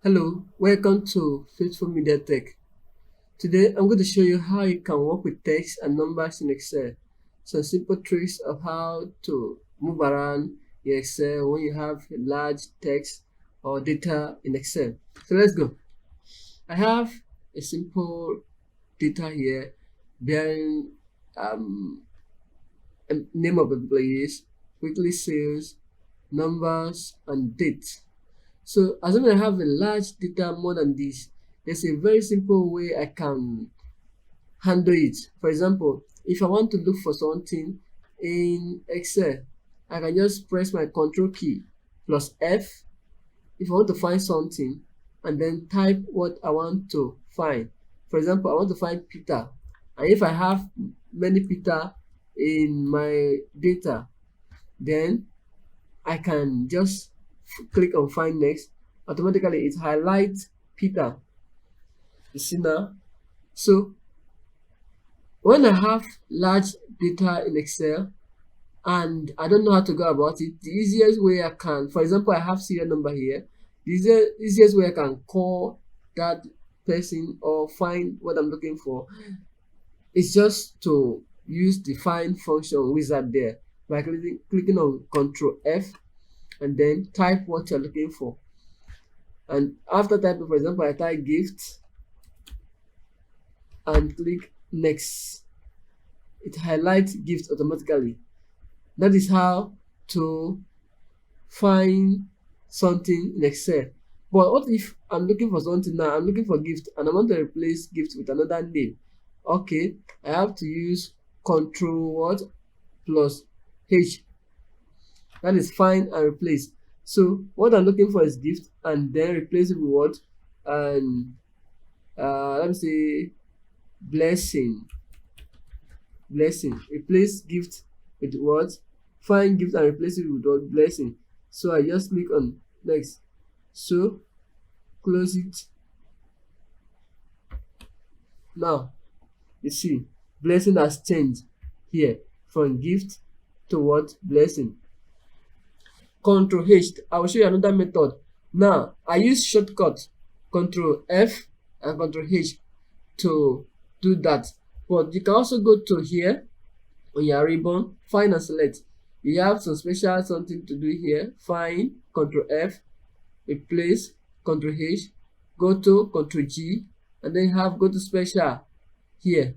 Hello, welcome to Faithful Media Tech. Today I'm going to show you how you can work with text and numbers in Excel. Some simple tricks of how to move around in Excel when you have large text or data in Excel. So let's go. I have a simple data here bearing a name of employees, weekly sales, numbers, and dates. So assuming I have a large data more than this, there's a very simple way I can handle it. For example, if I want to look for something in Excel, I can just press my control key plus F if I want to find something and then type what I want to find. For example, I want to find Peter. And if I have many Peter in my data, then I can just click on find next. Automatically it highlights Peter. You see now? So when I have large data in Excel and I don't know how to go about it, the easiest way I can, for example, I have serial number here. The easiest way I can call that person or find what I'm looking for is just to use the find function wizard there by clicking on Control F and then type what you're looking for. And after typing, for example, I type gift and click next. It highlights gift automatically. That is how to find something in Excel. But what if I'm looking for something now? I'm looking for gift and I want to replace gift with another name. Okay, I have to use Control what plus H. That is find and replace. So what I'm looking for is gift and then replace it with what? And let me say blessing. Blessing. Replace gift with what? Find gift and replace it with what? Blessing. So I just click on next. So close it. Now you see blessing has changed here from gift to what? Blessing. Control H. I will show you another method. Now I use shortcut Control F and Control H to do that. But you can also go to here on your ribbon, find and select. You have some special something to do here. Find, Control F, replace, Control H, go to Control G, and then you have go to special here.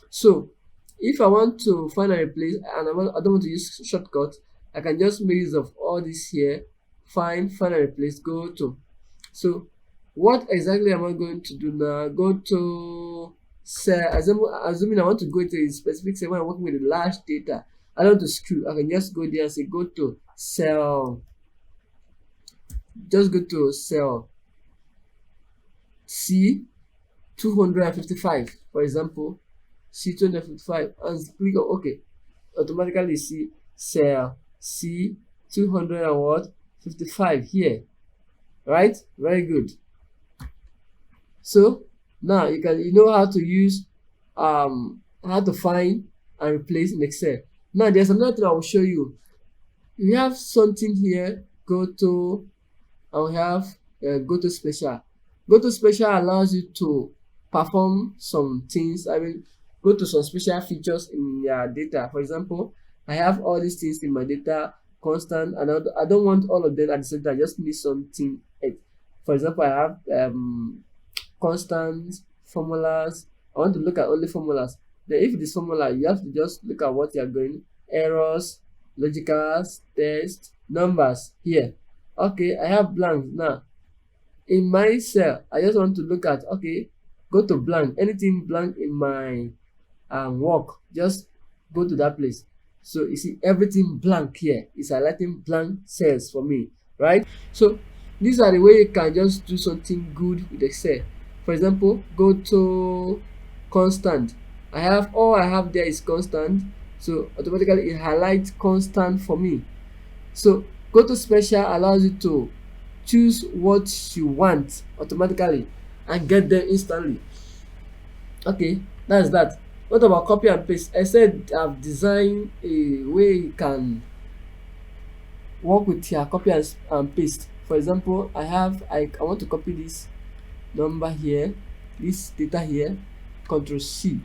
So if I want to find and replace and I don't want to use shortcut, I can just make use of all this here. Find and replace, go to. So what exactly am I going to do now? Go to cell. Assuming I want to go to a specific cell when I'm working with a large data. I don't want to screw. I can just go there and say go to cell. Just go to cell C255, for example. C255 and click on OK. Automatically see cell C255 here. Right? Very good. So now you know how to use how to find and replace in Excel. Now there's another thing I will show you. We have something here, go to, and we have go to special. Go to special allows you to perform some things. I mean, go to some special features in your data. For example, I have all these things in my data constant and I don't want all of them at the same time. I just need something else. For example, I have constants, formulas. I want to look at only formulas. Then if it is formula, you have to just look at what you are going. Errors, logicals, text, numbers here. Okay, I have blank now. In my cell, I just want to look at, okay, go to blank. Anything blank in my work, just go to that place. So you see everything blank here is highlighting blank cells for me, right? So these are the way you can just do something good with Excel. For example, go to constant. All I have there is constant, so automatically it highlights constant for me. So go to special allows you to choose what you want automatically and get them instantly. Okay, that's that. What about copy and paste? I said I've designed a way you can work with your copy and paste. For example, I want to copy this number here, this data here, Control C.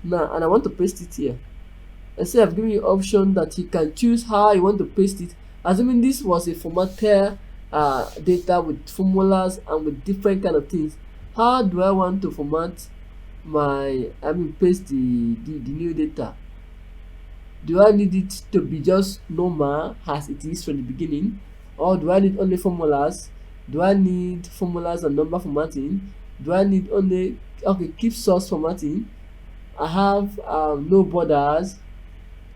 Now, and I want to paste it here. Instead, I've given you option that you can choose how you want to paste it. Assuming this was a formatted data with formulas and with different kind of things, how do I want to format paste the new data? Do I need it to be just normal as it is from the beginning, or do I need only formulas? Do I need formulas and number formatting? Do I need only, okay, keep source formatting? I have no borders,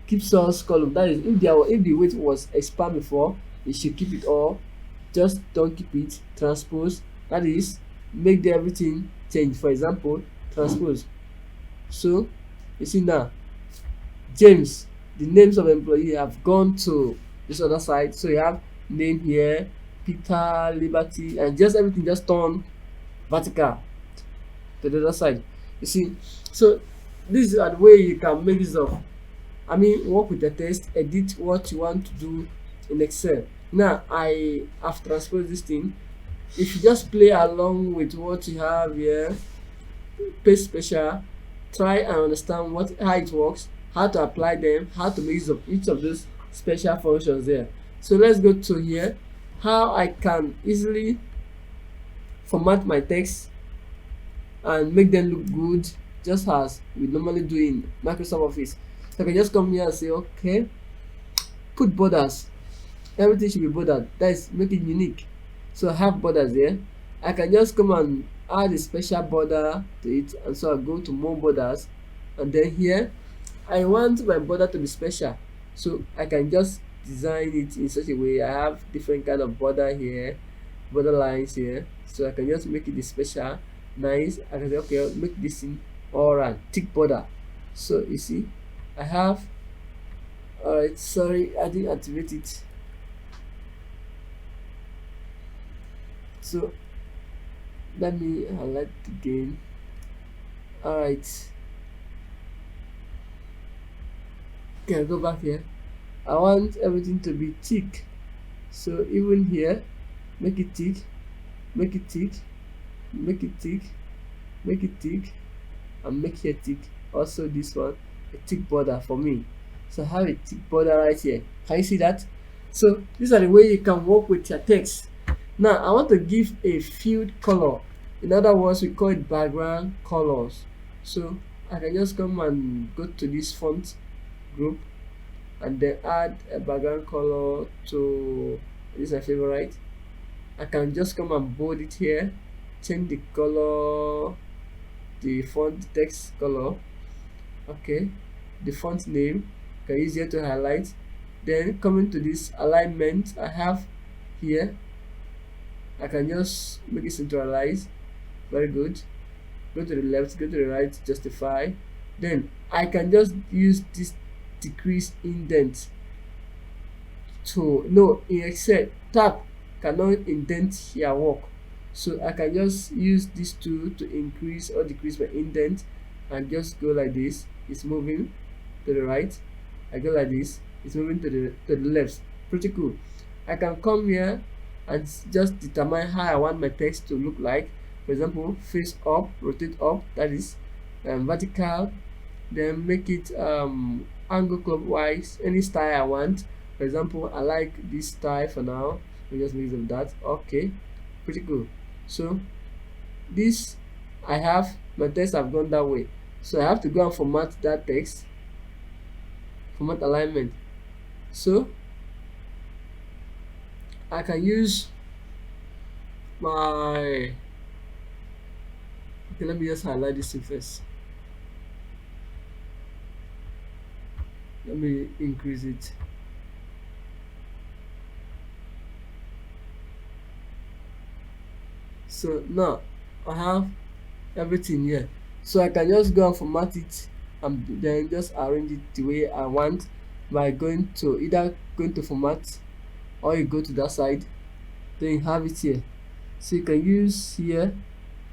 keep source column. That is, if the weight was expand before, it should keep it all. Just don't keep it. Transpose, that is, make everything change. For example, transpose. So you see now, James, the names of employee have gone to this other side. So you have name here, Peter, Liberty, and just everything just turn vertical to the other side. You see, so this is the way you can make this of, work with the text, edit what you want to do in Excel. Now I have transposed this thing. If you just play along with what you have here, paste special, try and understand how it works, how to apply them, how to make use of each of those special functions there. So let's go to here, how I can easily format my text and make them look good, just as we normally do in Microsoft Office. So I can just come here and say, okay, put borders. Everything should be bordered. That is, make it unique. So I have borders here. I can just come and add a special border to it, and so I go to more borders, and then here I want my border to be special, so I can just design it in such a way. I have different kind of border here, border lines here, so I can just make it special, nice. I can say, okay, I'll make this in all right, thick border. So you see, I have, all right, sorry, I didn't activate it. So let me highlight again. All right, okay, I'll go back here. I want everything to be thick, so even here, make it thick, make it thick, make it thick, make it thick, and make here thick. Also this one, a thick border for me. So I have a thick border right here. Can you see that? So these are the way you can work with your text. Now I want to give a field color. In other words, we call it background colors. So I can just come and go to this font group and then add a background color to this is my favorite. I can just come and bold it here, change the color, the font text color, okay, the font name, can use here to highlight. Then coming to this alignment I have here, I can just make it centralize. Very good. Go to the left, go to the right, justify. Then I can just use this decrease indent to, no, in Excel tab cannot indent your work, so I can just use this tool to increase or decrease my indent, and just go like this. It's moving to the right. I go like this, it's moving to the left. Pretty cool. I can come here and just determine how I want my text to look like. For example, face up, rotate up, that is vertical, then make it angle clockwise, any style I want. For example, I like this style for now, we just make use of that. Okay, pretty cool. So this, I have my text have gone that way, so I have to go and format that text, format alignment. So I can use my, okay, let me just highlight this thing first. Let me increase it. So now I have everything here, so I can just go and format it and then just arrange it the way I want by going to either going to format, or you go to that side, then you have it here. So you can use here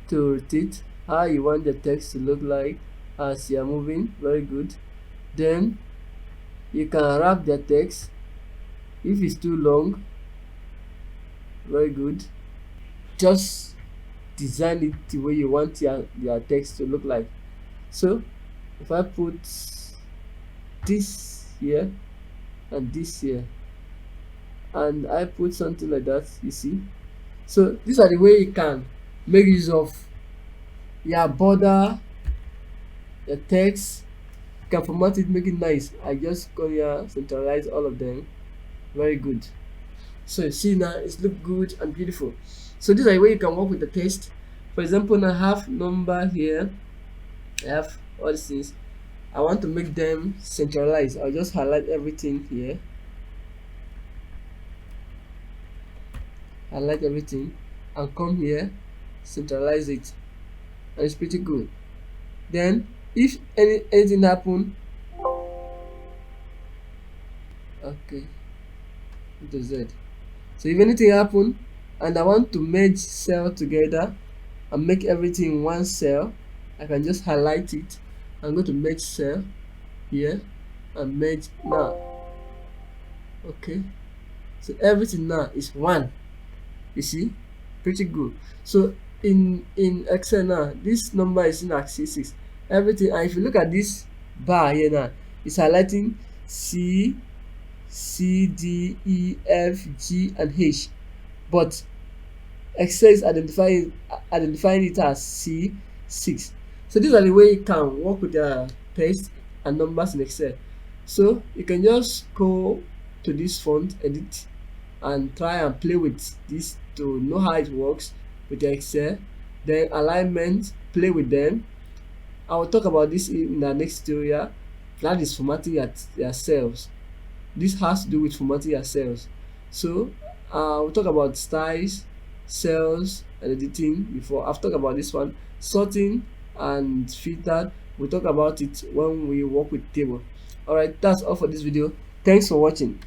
to rotate how you want the text to look like as you are moving. Very good. Then you can wrap the text if it's too long. Very good. Just design it the way you want your text to look like. So if I put this here and this here, and I put something like that, you see. So these are the way you can make use of your border, your text. You can format it, make it nice. I just go here, centralize all of them. Very good. So you see now it's look good and beautiful. So these are the way you can work with the text. For example, now I have number here, I have all these things. I want to make them centralized. I'll just highlight everything here, highlight everything, and come here, centralize it, and it's pretty good. Then if anything happen, okay, to Z. So if anything happen and I want to merge cell together and make everything one cell, I can just highlight it and go to merge cell here and merge now. Okay, so everything now is one. You see, pretty good. So in Excel now, this number is in axis 6. Everything, and if you look at this bar here now, it's highlighting C, D, E, F, G, and H. But Excel is identifying it as C6. So these are the way you can work with the text and numbers in Excel. So you can just go to this font, edit, and try and play with this to know how it works with the Excel. Then alignment, play with them. I will talk about this in the next tutorial. That is formatting your cells. This has to do with formatting your cells. So we'll talk about styles, cells, and editing before. I've talked about this one, sorting and filter. We'll talk about it when we work with table. Alright, that's all for this video. Thanks for watching.